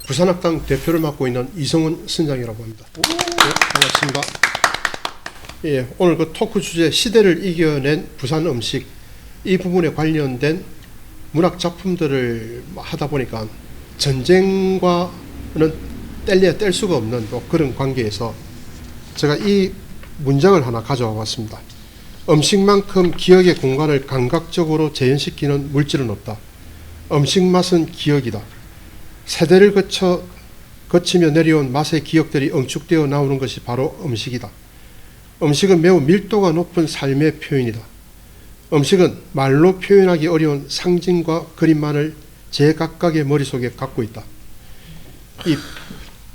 부산학당 대표를 맡고 있는 이성훈 선장이라고 합니다. 네, 반갑습니다. 예, 오늘 그 토크 주제 시대를 이겨낸 부산 음식, 이 부분에 관련된 문학 작품들을 하다 보니까 전쟁과는 뗄래야 뗄 수가 없는 또 그런 관계에서 제가 이 문장을 하나 가져와 봤습니다. 음식만큼 기억의 공간을 감각적으로 재현시키는 물질은 없다. 음식 맛은 기억이다. 세대를 거치며 내려온 맛의 기억들이 응축되어 나오는 것이 바로 음식이다. 음식은 매우 밀도가 높은 삶의 표현이다. 음식은 말로 표현하기 어려운 상징과 그림만을 제각각의 머릿속에 갖고 있다.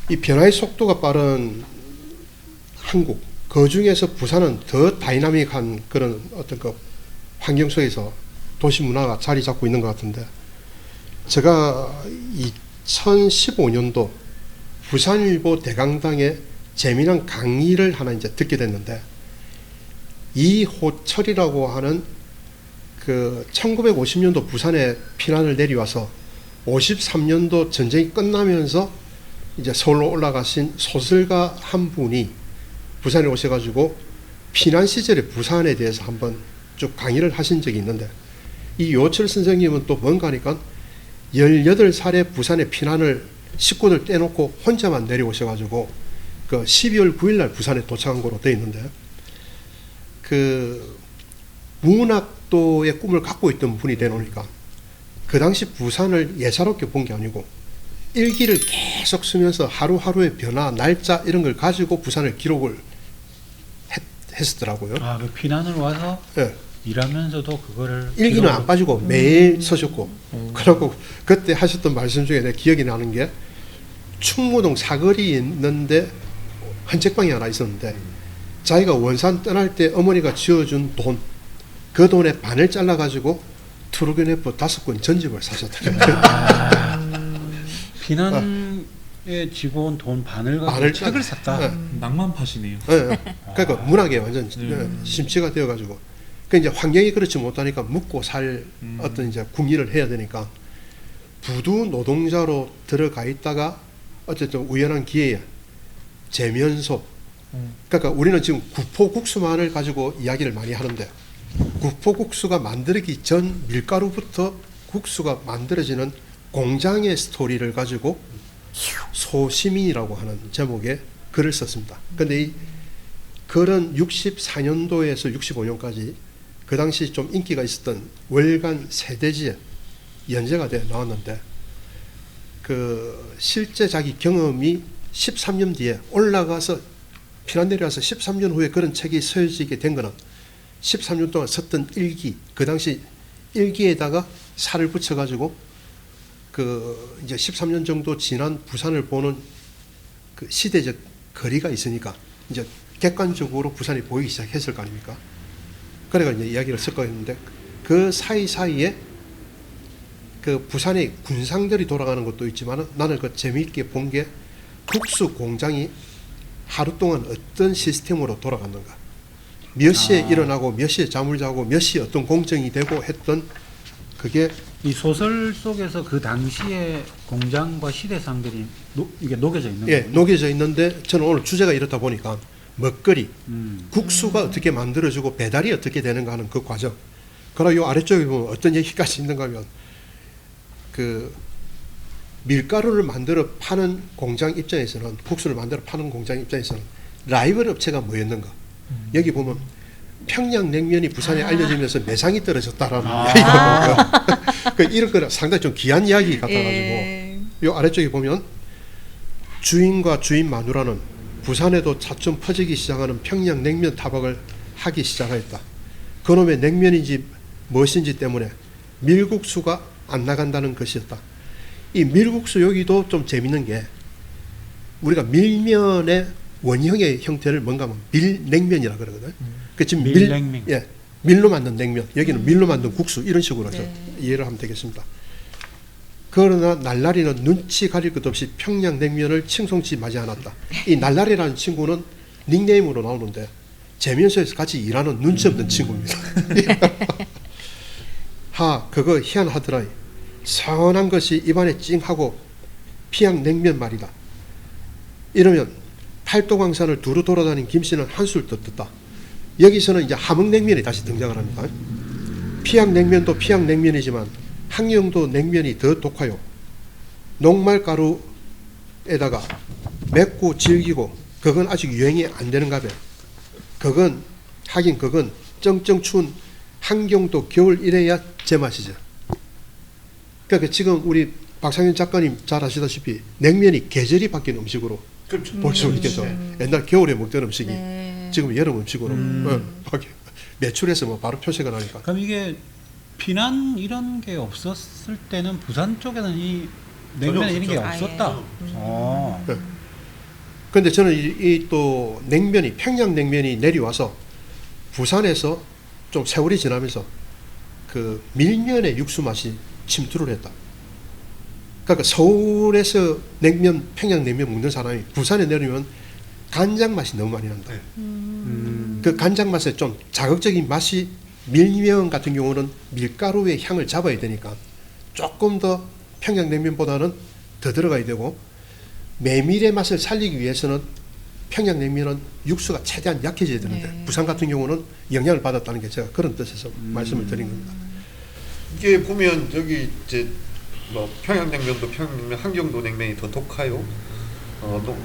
이 변화의 속도가 빠른 한국, 그 중에서 부산은 더 다이나믹한 그런 어떤 그 환경 속에서 도시 문화가 자리 잡고 있는 것 같은데, 제가 2015년도 부산일보 대강당에 재미난 강의를 하나 이제 듣게 됐는데, 이호철이라고 하는 그 1950년도 부산에 피난을 내려와서 53년도 전쟁이 끝나면서 이제 서울로 올라가신 소설가 한 분이 부산에 오셔가지고 피난 시절의 부산에 대해서 한번 쭉 강의를 하신 적이 있는데, 이 요철 선생님은 또 뭔가 하니까 18살에 부산에 피난을 식구들 떼놓고 혼자만 내려오셔가지고 그 12월 9일날 부산에 도착한 거로 되어 있는데, 그 문학도의 꿈을 갖고 있던 분이 되놓으니까 그 당시 부산을 예사롭게 본 게 아니고 일기를 계속 쓰면서 하루하루의 변화, 날짜 이런 걸 가지고 부산을 기록을 했었더라고요. 아, 그 피난을 와서 네. 일하면서도 그거를 일기는 안 빠지고 매일 쓰셨고, 그리고 그때 하셨던 말씀 중에 내 기억이 나는 게, 충무동 사거리에 있는데 헌책방이 하나 있었는데 자기가 원산 떠날 때 어머니가 지어준 돈, 그 돈의 반을 잘라가지고 트루겐F 5권 전집을 사셨다. 피난에 지고 온 돈 반을 가지고 책을 샀다. 네. 낭만 팟이네요. 네. 그러니까 문학에 완전 심취가 되어가지고, 그 이제 환경이 그렇지 못하니까 묵고 살 어떤 이제 궁리를 해야 되니까 부두 노동자로 들어가 있다가 어쨌든 우연한 기회에 재면소, 그러니까 우리는 지금 구포국수만을 가지고 이야기를 많이 하는데, 구포국수가 만들기 전 밀가루부터 국수가 만들어지는 공장의 스토리를 가지고 소시민이라고 하는 제목의 글을 썼습니다. 그런데 이 글은 64년도에서 65년까지 그 당시 좀 인기가 있었던 월간 세대지에 연재가 되어 나왔는데, 그 실제 자기 경험이 13년 뒤에 올라가서 피난 내려와서 13년 후에 그런 책이 쓰여지게 된 거는 13년 동안 썼던 일기, 그 당시 일기에다가 살을 붙여가지고 그 이제 13년 정도 지난 부산을 보는 그 시대적 거리가 있으니까 이제 객관적으로 부산이 보이기 시작했을 거 아닙니까? 그래가 이제 이야기를 섞어 있는데, 그 사이사이에 그 부산의 군상들이 돌아가는 것도 있지만, 나는 그 재미있게 본 게 국수 공장이 하루 동안 어떤 시스템으로 돌아갔는가, 몇 시에 일어나고 몇 시에 잠을 자고 몇 시에 어떤 공정이 되고 했던, 그게 이 소설 속에서 그 당시의 공장과 시대상들이 이게 녹여져 있는 예, 거예요. 녹여져 있는데, 저는 오늘 주제가 이렇다 보니까 먹거리, 국수가 어떻게 만들어지고 배달이 어떻게 되는가 하는 그 과정. 그리고 요 아래쪽에 보면 어떤 얘기까지 있는가 하면, 그 밀가루를 만들어 파는 공장 입장에서는, 국수를 만들어 파는 공장 입장에서는 라이벌 업체가 뭐였는가. 여기 보면 평양냉면이 부산에 알려지면서 매상이 떨어졌다라는 이야기가 나오고요. 그 이런 거는 상당히 좀 귀한 이야기 같아가지고, 요 아래쪽에 보면 주인과 주인 마누라는 부산에도 차츰 퍼지기 시작하는 평양냉면 타박을 하기 시작하였다. 그놈의 냉면인지 무엇인지 때문에 밀국수가 안 나간다는 것이었다. 이 밀국수 여기도 좀 재밌는 게, 우리가 밀면의 원형의 형태를 뭔가 하면 밀냉면이라 그러거든. 그 지금 밀냉면. 예, 밀로 만든 냉면, 여기는 밀로 만든 국수, 이런 식으로 해서 이해를 하면 되겠습니다. 그러나 날라리는 눈치 가릴 것 없이 평양냉면을 칭송치 마지 않았다. 이 날라리라는 친구는 닉네임으로 나오는데 재면소에서 같이 일하는 눈치 없는 친구입니다. 하, 그거 희한하더라. 선한 것이 입안에 찡하고 피양냉면 말이다. 이러면 팔도광산을 두루 돌아다닌 김씨는 한술 더 떴다. 여기서는 이제 함흥냉면이 다시 등장을 합니다. 피양냉면도 피양냉면이지만 항영도 냉면이 더 독하요. 녹말가루에다가 맵고 질기고 그건 아직 유행이 안 되는가 봐. 그건 쩡쩡 추운 한경도 겨울 이래야 제맛이죠. 그러니까 지금 우리 박상현 작가님 잘 아시다시피 냉면이 계절이 바뀐 음식으로 그렇죠. 볼 수 있겠죠. 옛날 겨울에 먹던 음식이 네. 지금 여름 음식으로 매출해서 뭐 바로 표시가 나니까. 그럼 이게 비난 이런 게 없었을 때는 부산 쪽에는 이 냉면 이런 게 없었죠. 없었다. 아예. 어. 네. 그런데 저는 이 또 냉면이 평양냉면이 내려와서 부산에서 좀 세월이 지나면서 그 밀면의 육수 맛이 침투를 했다. 그러니까 서울에서 냉면 평양냉면 먹는 사람이 부산에 내려면 간장 맛이 너무 많이 난다. 네. 그 간장 맛에 좀 자극적인 맛이 밀면 같은 경우는 밀가루의 향을 잡아야 되니까 조금 더 평양냉면보다는 더 들어가야 되고 메밀의 맛을 살리기 위해서는 평양냉면은 육수가 최대한 약해져야 되는데 네. 부산 같은 경우는 영향을 받았다는 게 제가 그런 뜻에서 말씀을 드린 겁니다. 이게 보면 여기 이제 뭐 평양냉면도 평양냉면, 함경도 냉면이 더 독하요.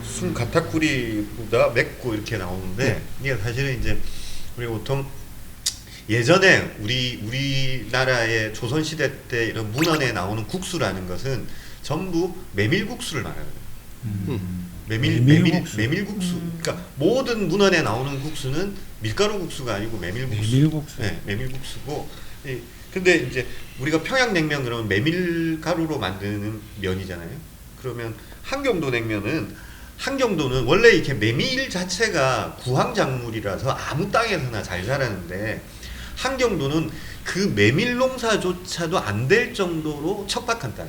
순 가타쿠리보다 맵고 이렇게 나오는데 이게 사실은 이제 우리 보통 예전에 우리나라의 조선 시대 때 이런 문헌에 나오는 국수라는 것은 전부 메밀국수를 말하거든요. 메밀국수. 그러니까 모든 문헌에 나오는 국수는 밀가루 국수가 아니고 메밀국수. 네, 메밀국수고. 근데 이제 우리가 평양냉면 그러면 메밀가루로 만드는 면이잖아요. 그러면 한경도 냉면은 원래 이렇게 메밀 자체가 구황작물이라서 아무 땅에서나 잘 자라는데 한경도는 그 메밀 농사조차도 안 될 정도로 척박한 땅.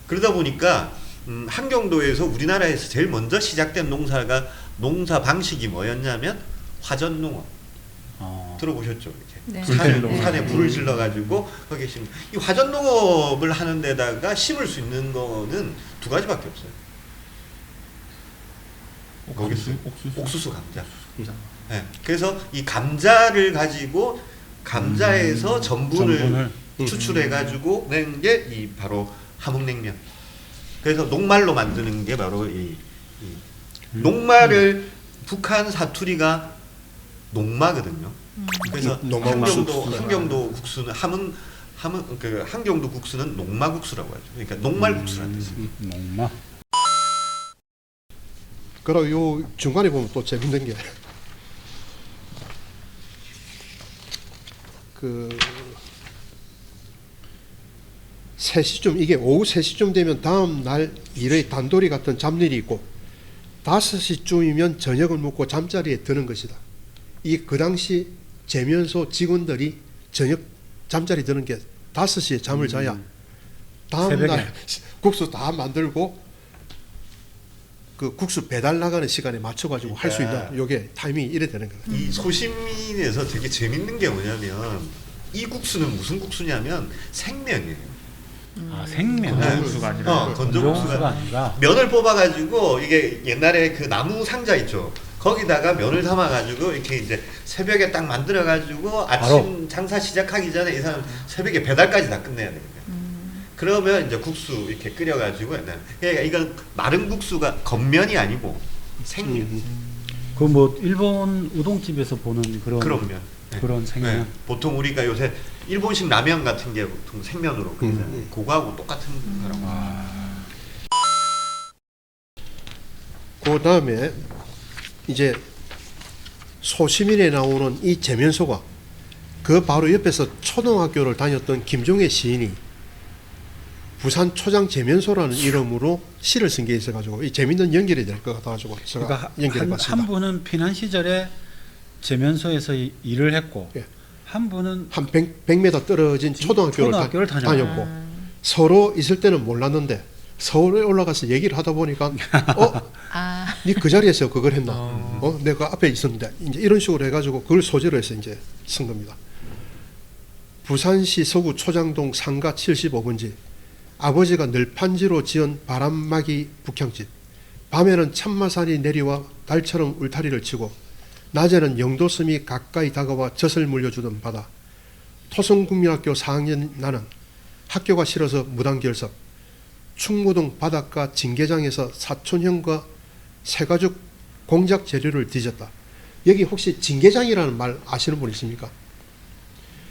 그러다 보니까 한경도에서 우리나라에서 제일 먼저 시작된 농사 방식이 뭐였냐면 화전농업. 들어보셨죠? 이렇게 네. 산에 불을 질러가지고 거기에 심는 이 화전농업을 하는 데다가 심을 수 있는 거는 두 가지밖에 없어요. 옥수수 감자. 네. 그래서 이 감자를 가지고 감자에서 전분을 추출해가지고 낸 게 이 바로 함흥냉면. 그래서 녹말로 만드는 게 바로 이 녹말을 북한 사투리가 녹마거든요. 그래서 한경도 국수는 한경도 국수는 녹마국수라고 하죠. 그러니까 녹말국수라는 뜻이에요. 녹마. 그리고 요 중간에 보면 또 재밌는 게 그 3시쯤 이게 오후 3시쯤 되면 다음 날 일의 단돌이 같은 잡일이 있고 5시쯤이면 저녁을 먹고 잠자리에 드는 것이다. 이 그 당시 재면소 직원들이 저녁 잠자리 드는 게 5시에 잠을 자야 다음 날 국수 다 만들고 그 국수 배달 나가는 시간에 맞춰가지고 할 수 있는 요게 타이밍이 이래 되는 거예요. 이 소시민에서 되게 재밌는 게 뭐냐면 이 국수는 무슨 국수냐면 생면이에요. 생면. 건조국수가 아니라 건조국수가 아니라 면을 뽑아가지고 이게 옛날에 그 나무 상자 있죠. 거기다가 면을 담아가지고 이렇게 이제 새벽에 딱 만들어가지고 아침 장사 시작하기 전에 이 사람 새벽에 배달까지 다 끝내야 되거든요. 그러면 이제 국수 이렇게 끓여가지고 옛날에 그러니까 이건 마른 국수가 겉면이 아니고 생면. 그 뭐 일본 우동집에서 보는 그런 면. 그런 생면. 네. 보통 우리가 요새 일본식 라면 같은 게 보통 생면으로 끓이잖아요. 그거하고 똑같은 거라고. 그 다음에 이제 소시민에 나오는 이 재면소가 그 바로 옆에서 초등학교를 다녔던 김종애 시인이 부산 초장 재면소라는 이름으로 시를 쓴 게 있어가지고 이 재밌는 연결이 될 것 같아가지고 제가 그러니까 연결해봤습니다. 한 분은 피난 시절에 재면소에서 일을 했고 예. 한 분은 한 100m 떨어진 초등학교를 다녔고 서로 있을 때는 몰랐는데 서울에 올라가서 얘기를 하다 보니까 니 그 자리에서 그걸 했나? 내가 앞에 있었는데 이제 이런 식으로 해가지고 그걸 소재로 해서 이제 쓴 겁니다. 부산시 서구 초장동 상가 75번지 아버지가 늘판지로 지은 바람막이 북향집, 밤에는 참마산이 내려와 달처럼 울타리를 치고 낮에는 영도섬이 가까이 다가와 젖을 물려주던 바다, 토성국민학교 4학년 나는 학교가 싫어서 무단결석, 충무동 바닷가 징계장에서 사촌형과 새가죽 공작 재료를 뒤졌다. 여기 혹시 징계장이라는 말 아시는 분 있습니까?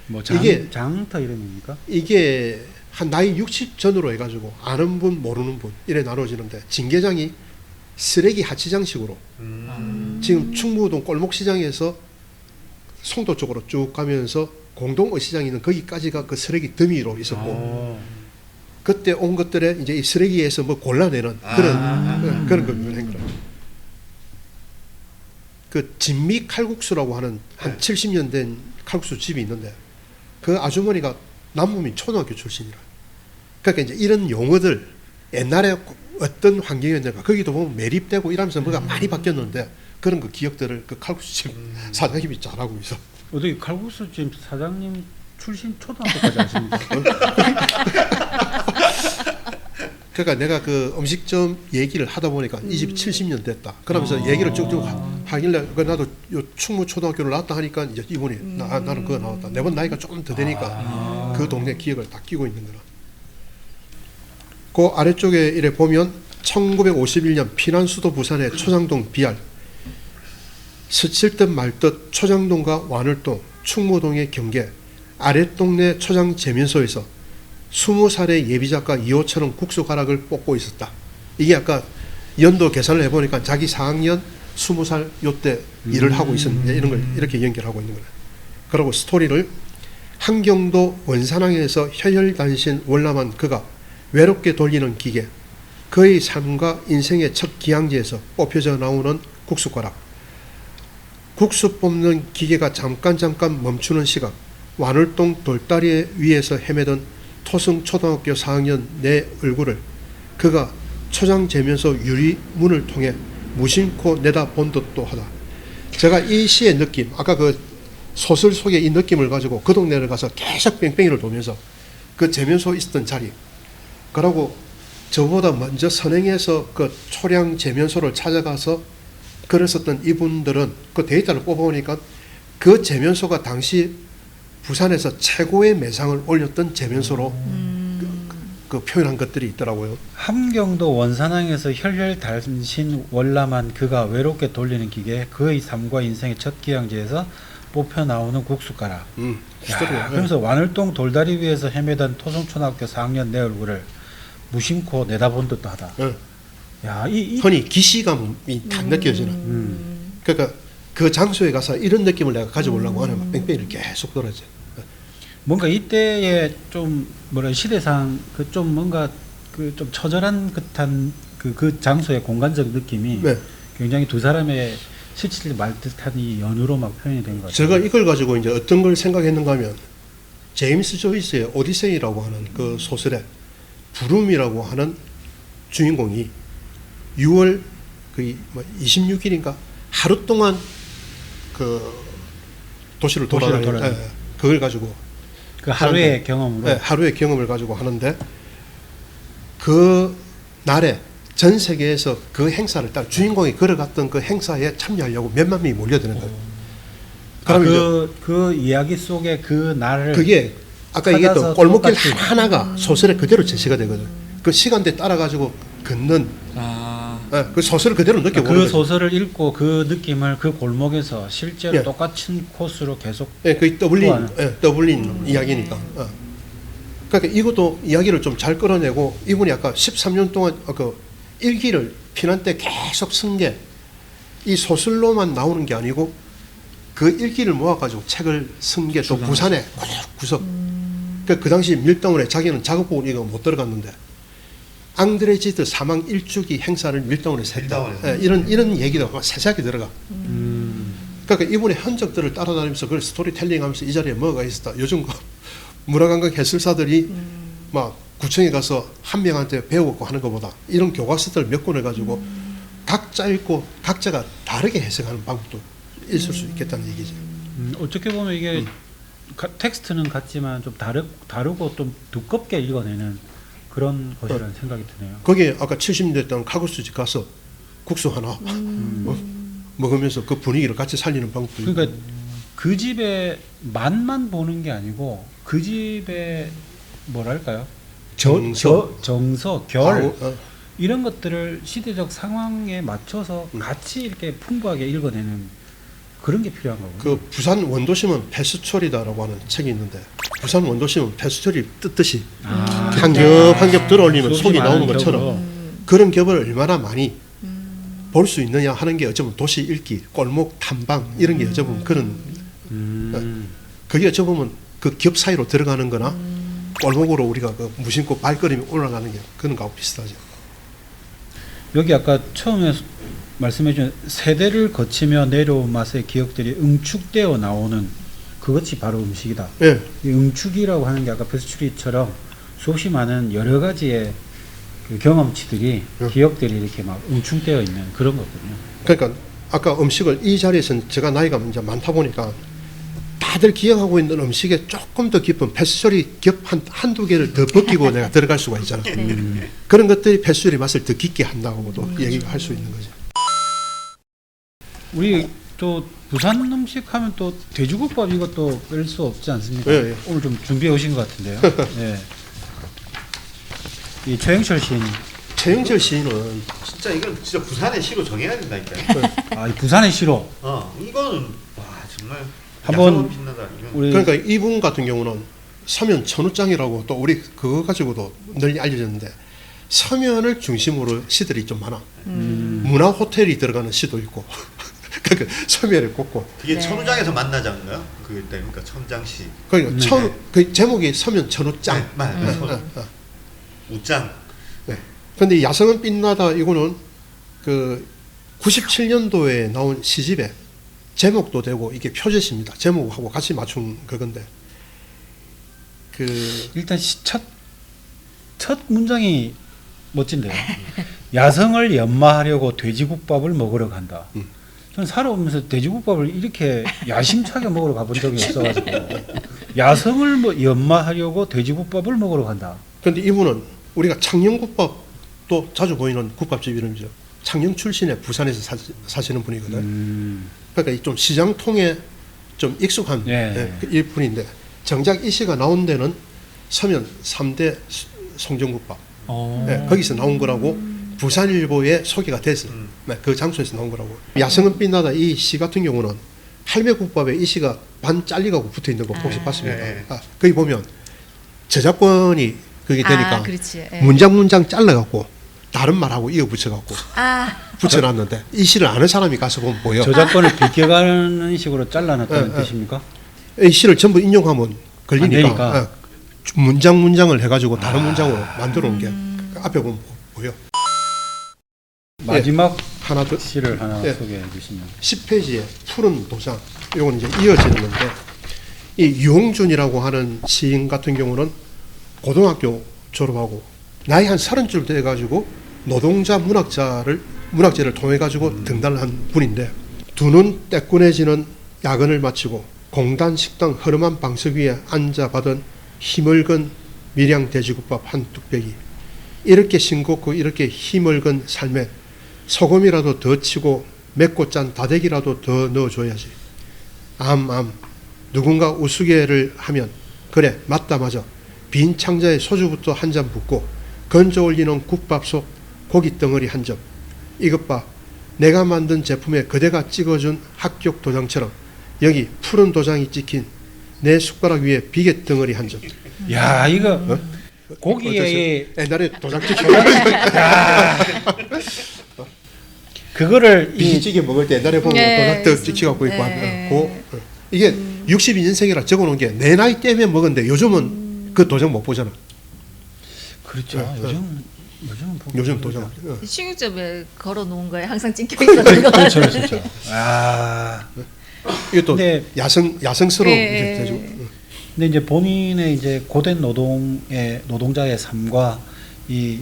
뭐 이게- 장터 이름입니까? 이게 한 나이 60 전으로 해가지고 아는 분 모르는 분 이래 나눠지는데, 징계장이 쓰레기 하치장식으로 지금 충무동 골목시장에서 송도 쪽으로 쭉 가면서 공동어시장이 있는 거기까지가 그 쓰레기 더미로 있었고, 그때 온 것들에 이제 이 쓰레기에서 뭐 골라내는 그런 걸 유행한 거예요. 그 진미 칼국수라고 하는 한 70년 된 칼국수 집이 있는데, 그 아주머니가 남부민 초등학교 출신이라. 그러니까 이제 이런 용어들 옛날에 어떤 환경이었는가, 거기도 보면 매립되고 이러면서 뭐가 많이 바뀌었는데, 그런 그 기억들을 그 칼국수집 사장님이 잘하고 있어. 어떻게 칼국수집 사장님 출신 초등학교까지 아십니까? 그러니까 내가 그 음식점 얘기를 하다 보니까 이 집이 70년 됐다. 그러면서 얘기를 쭉쭉 하길래, 그 나도 요 충무 초등학교를 나왔다 하니까 이제 이분이 나는 그거 나왔다. 내번 나이가 조금 더 되니까 그 동네 기억을 다 끼고 있는 거라. 그 아래쪽에 이래 보면 1951년 피난 수도 부산의 초장동 비알, 스칠 듯 말 듯 초장동과 완월동, 충무동의 경계, 아랫동네 초장 재면소에서 20살의 예비작가 이호철은 국수 가락을 뽑고 있었다. 이게 아까 연도 계산을 해보니까 자기 4학년 20살 요때 일을 하고 있었는데, 이런 걸 이렇게 연결하고 있는 거예요. 그리고 스토리를 한경도 원산항에서 혈혈단신 월남한 그가 외롭게 돌리는 기계, 그의 삶과 인생의 첫 기항지에서 뽑혀져 나오는 국수 가락, 국수 뽑는 기계가 잠깐 멈추는 시각, 완월동 돌다리 위에서 헤매던 토성 초등학교 4학년 내 얼굴을 그가 초장 재면서 유리문을 통해 무심코 내다본 듯도 하다. 제가 이 시의 느낌, 아까 그 소설 속의 이 느낌을 가지고 그 동네를 가서 계속 뺑뺑이를 돌면서 그 재면소 있었던 자리, 그러고 저보다 먼저 선행해서 그 초량 재면소를 찾아가서 그랬었던 이분들은 그 데이터를 뽑아보니까 그 재면소가 당시 부산에서 최고의 매상을 올렸던 재면소로 그 표현한 것들이 있더라고요. 함경도 원산항에서 혈혈단신 월남한 그가 외롭게 돌리는 기계, 그의 삶과 인생의 첫 기항지에서 뽑혀 나오는 국수가락. 스토리가. 그러면서 완월동 돌다리 위에서 헤매던 토성초등학교 4학년 내 얼굴을 무심코 내다본 듯도 하다. 야, 흔히 기시감이 다 느껴지는. 그러니까 그 장소에 가서 이런 느낌을 내가 가져오려고 하면 뺑뺑이를 계속 돌아지. 뭔가 이때의 좀 뭐라 시대상 그 좀 뭔가 그 좀 처절한 듯한 그 장소의 공간적 느낌이 네. 굉장히 두 사람의 스칠 말 듯한 이 연으로 막 표현이 된 것 같아요. 제가 이걸 가지고 이제 어떤 걸 생각했는가 하면, 제임스 조이스의 오디세이라고 하는 그 소설에 부름이라고 하는 주인공이 6월 그 26일인가 하루 동안 그 도시를 돌아다니는, 그걸 가지고 그 하루의 경험으로. 네, 하루의 경험을 가지고 하는데, 그 날에 전 세계에서 그 행사를 따라 주인공이 걸어갔던 그 행사에 참여하려고 몇만 명이 몰려드는 거예요. 그러면 그 이야기 속에 그 날을 그게 아까 얘기했던 찾아서 골목길 똑같이. 하나하나가 소설에 그대로 제시가 되거든. 그 시간대 따라 가지고 걷는, 그 소설을 그대로 느껴보는 그 거죠. 소설을 읽고 그 느낌을 그 골목에서 실제로 예. 똑같은 코스로 계속. 그 떠올린 이야기니까. 그러니까 이것도 이야기를 좀 잘 끌어내고, 이분이 아까 13년 동안 그 일기를 피난 때 계속 쓴 게 이 소설로만 나오는 게 아니고, 그 일기를 모아가지고 책을 쓴 게 또 부산에 구석. 그 당시 밀다운에 자기는 작업복을 이거 못 들어갔는데, 앙드레지드 사망 1주기 행사를 밀다운에서 했다. 이런 얘기도 세세하게 들어가. 그러니까 이분의 흔적들을 따라다니면서 그걸 스토리텔링하면서 이 자리에 뭐가 있었다. 요즘 문화관광 해설사들이 막 구청에 가서 한 명한테 배우고 하는 것보다 이런 교과서들 몇 권을 가지고 각자 읽고 각자가 다르게 해석하는 방법도 있을 수 있겠다는 얘기죠. 어떻게 보면 이게 텍스트는 같지만 좀 다르고 좀 두껍게 읽어내는 그런 것이라는 생각이 드네요. 거기에 아까 70년대 때 칼국수집 가서 국수 하나 먹으면서 그 분위기를 같이 살리는 방법도 있고. 그러니까 그 집의 맛만 보는 게 아니고 그 집의 뭐랄까요? 정서, 결 이런 것들을 시대적 상황에 맞춰서 같이 이렇게 풍부하게 읽어내는 그런 게 필요한 거고요. 그 부산 원도심은 패스철이다라고 하는 책이 있는데 부산 원도심은 패스철이 뜯듯이 한 겹 들어올리면 속이 나오는 것처럼 그런 겹을 얼마나 많이 볼 수 있느냐 하는 게 어쩌면 도시 읽기, 골목 탐방 이런 게 어쩌면 그런 그게 어쩌면 그 겹 사이로 들어가는 거나 골목으로 우리가 그 무심코 발걸음이 올라가는 게 그런 거하고 비슷하죠. 여기 아까 처음에 말씀해 준 세대를 거치며 내려온 맛의 기억들이 응축되어 나오는 그것이 바로 음식이다. 예. 이 응축이라고 하는 게 아까 베스츄리처럼 수없이 많은 여러 가지의 그 경험치들이 기억들이 이렇게 막 응축되어 있는 그런 거거든요. 그러니까 아까 음식을 이 자리에서는 제가 나이가 이제 많다 보니까 다들 기억하고 있는 음식에 조금 더 깊은 패스츄리 겹 한두 개를 더 벗기고 내가 들어갈 수가 있잖아. 그런 것들이 패스츄리 맛을 더 깊게 한다고도 얘기를 할 수 있는 거죠. 우리 또 부산 음식 하면 또 돼지국밥 이것도 뺄 수 없지 않습니까? 예, 예. 오늘 좀 준비해 오신 것 같은데요. 예. 이 최영철 시인. 최영철 시인은 진짜 이건 진짜 부산의 시로 정해야 된다니까요. 아, 이 부산의 시로. 이거는 와 정말 한번 야성은 빛나다. 이건. 우리 그러니까 이분 같은 경우는 서면 천우장이라고 또 우리 그거 가지고도 널리 알려졌는데 서면을 중심으로 시들이 좀 많아. 문화 호텔이 들어가는 시도 있고. 그러니까 서면을 꽂고. 그게 천우장에서 만나자인가요? 그게 때니까 천장시. 그러니까 그 제목이 서면 천우장. 네, 맞아요. 우장. 네. 근데 야성은 빛나다 이거는 그 97년도에 나온 시집에 제목도 되고 이게 표제시입니다. 제목하고 같이 맞춘 그건데 그 일단 첫 문장이 멋진데요. 야성을 연마하려고 돼지국밥을 먹으러 간다. 저는 살아오면서 돼지국밥을 이렇게 야심차게 먹으러 가본 적이 없어가지고 야성을 뭐 연마하려고 돼지국밥을 먹으러 간다. 근데 이분은 우리가 창녕국밥도 자주 보이는 국밥집 이름이죠. 창녕 출신의 부산에서 사시는 분이거든. 그러니까 이 좀 시장통에 좀 익숙한 이 분인데 정작 이 시가 나온 데는 서면 3대 송정국밥 거기서 나온 거라고 부산일보에 소개가 됐어요. 그 장소에서 나온 거라고. 야성은 빛나다 이 시 같은 경우는 할매국밥에 이 시가 반 잘리가고 붙어 있는 거 혹시 봤습니까? 거기 보면 저작권이 그게 되니까 문장 잘라갖고 다른 말하고 이어 붙여갖고 붙여놨는데 이 시를 아는 사람이 가서 보면 보여. 저작권을 비껴가는 식으로 잘라놨다는 뜻입니까? 이 시를 전부 인용하면 걸리니까 문장을 해가지고 다른 문장으로 만들어 놓은 게 앞에 보면 보여. 마지막 하나 더 시를 하나 소개해 주시면 10페이지에 푸른 도장 이건 이제 이어지는 건데 이 유홍준이라고 하는 시인 같은 경우는 고등학교 졸업하고 나이 한 30쯤 돼가지고 노동자 문학제를 통해 가지고 등단을 한 분인데 두 눈 떼꾸내지는 야근을 마치고 공단 식당 허름한 방석 위에 앉아 받은 힘을건 밀양 돼지국밥 한 뚝배기. 이렇게 싱겁고 이렇게 힘을건 삶에 소금이라도 더 치고 맵고 짠 다대기라도 더 넣어줘야지. 누군가 우스개를 하면 그래 맞다 맞아. 빈 창자에 소주부터 한 잔 붓고 건져 올리는 국밥 속 고기 덩어리 한 점. 이것 봐. 내가 만든 제품에 그대가 찍어준 합격 도장처럼 여기 푸른 도장이 찍힌 내 숟가락 위에 비계 덩어리 한 점. 야 이거 고기에 옛날에 도장 찍혀. 그거를 비지찌개 먹을 때 옛날에 보면 도장 찍혀갖고 있고 하면 이게 62년생이라 적어놓은 게 내 나이 때문에 먹었는데 요즘은 그 도장 못 보잖아. 그렇죠. 요즘 도장. 식육점에 걸어놓은 거에 항상 찍혀 있었던 거 그렇죠. 이것도 야성스러운 되죠. 근데 이제 본인의 이제 고된 노동자의 삶과 이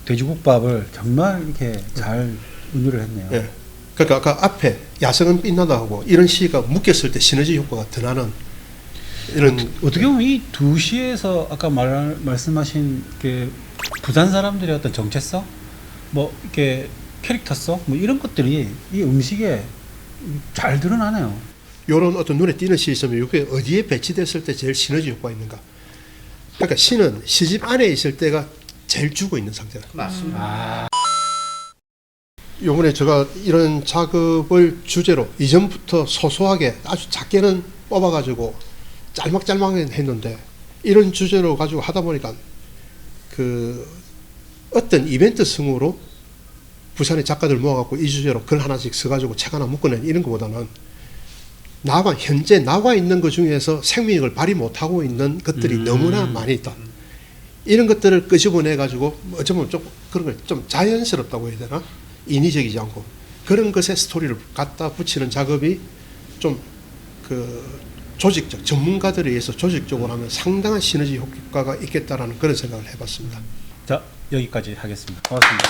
돼지국밥을 정말 이렇게 잘 은유를 했네요. 예. 그러니까 아까 앞에 야성은 빛나다 하고 이런 시가 묶였을 때 시너지 효과가 더 나는 이런 어떻게 보면 이 두 시에서 아까 말씀하신 그 부산 사람들의 어떤 정체성, 뭐 이렇게 캐릭터성, 뭐 이런 것들이 이 음식에 잘 드러나네요. 이런 어떤 눈에 띄는 시점이 이게 어디에 배치됐을 때 제일 시너지 효과가 있는가. 그러니까 신은 시집 안에 있을 때가 제일 주고 있는 상태다. 맞습니다. 요번에 제가 이런 작업을 주제로 이전부터 소소하게 아주 작게는 뽑아가지고 짤막짤막하게 했는데 이런 주제로 가지고 하다 보니까 그 어떤 이벤트 성으로 부산의 작가들 모아갖고 이 주제로 글 하나씩 써가지고 책 하나 묶어낸 이런 것보다는 현재 나와 있는 것 중에서 생명력을 발휘 못하고 있는 것들이 너무나 많이 있다. 이런 것들을 끄집어내가지고 어쩌면 좀 그런 걸 좀 자연스럽다고 해야 되나? 인위적이지 않고 그런 것에 스토리를 갖다 붙이는 작업이 좀 그 조직적 전문가들에 의해서 조직적으로 하면 상당한 시너지 효과가 있겠다라는 그런 생각을 해봤습니다. 자, 여기까지 하겠습니다. 고맙습니다.